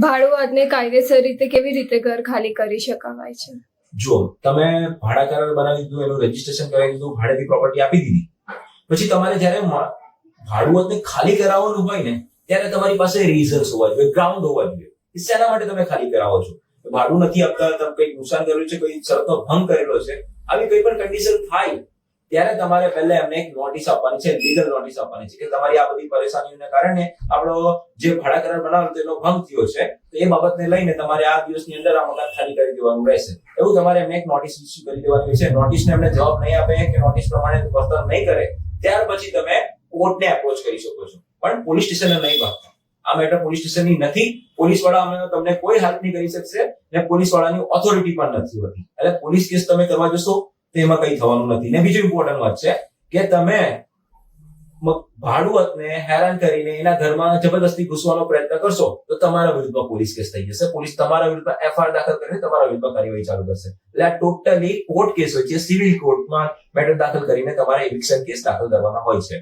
ભાડુઆતને કાયદેસર રીતે કેવી રીતે ઘર ખાલી કરી શકાય છે? જો તમે ભાડા કરાર બનાવી દીધું, એનું રજીસ્ટ્રેશન કરાવી દીધું, ભાડેથી પ્રોપર્ટી આપી દીધી, પછી તમારે જ્યારે ભાડુઆતને ખાલી કરાવવાનું હોય ને ત્યારે તમારી પાસે રીઝન્સ હોવા જોઈએ, ગ્રાઉન્ડ હોવા જોઈએ. શેના માટે તમે ખાલી કરાવો છો? ભાડું નથી આપતા, તમે કંઈક નુકસાન કર્યું છે, કોઈ શરતનો ભંગ કરેલો છે, આવી કોઈ પણ કન્ડિશન થાય ત્યારે તમારે પહેલા એમને એક નોટિસ આપવાની છે, લીગલ નોટિસ આપવાની છે કે તમારી આ બધી પરેશાનીઓને કારણે આપણો જે ભાડા કરાર બનાવેલો તેનો ભંગ થયો છે, તો એ બાબતને લઈને તમારે આ દિવસની અંદર આ મકાન ખાલી કરી દેવાનું રહેશે. એવું તમારે એમને એક નોટિસ ઇસ્યુ કરી દેવાની હોય છે. નોટિસને એમને જવાબ નહીં આપે કે નોટિસ પ્રમાણે વર્તન નહીં કરે ત્યાર પછી તમે કોર્ટને એપ્રોચ કરી શકો છો, પણ પોલીસ સ્ટેશને નહીં ભાગતા. આ મેટર પોલીસ સ્ટેશનની નથી. પોલીસ વાળા તમને કોઈ હેલ્પ નહીં કરી શકશે ને પોલીસ વાળાની ઓથોરિટી પણ નથી હોતી. એટલે પોલીસ કેસ તમે કરવા જશો તો એમાં કઈ થવાનું નથી. ને બીજું ઇમ્પોર્ટન્ટ વાત છે કે તમે ભાડુઆતને હેરાન કરીને એના ઘરમાં જબરદસ્તી ઘૂસવાનો પ્રયત્ન કરશો તો તમારા વિરુદ્ધમાં પોલીસ કેસ થઈ જશે. પોલીસ તમારા વિરુદ્ધમાં એફઆઈઆર દાખલ કરીને તમારા વિરુદ્ધમાં કાર્યવાહી ચાલુ કરશે. એટલે આ ટોટલી કોર્ટ કેસ હોય છે, સિવિલ કોર્ટમાં મેટર દાખલ કરીને તમારે એવિક્શન કેસ દાખલ કરવાના હોય છે.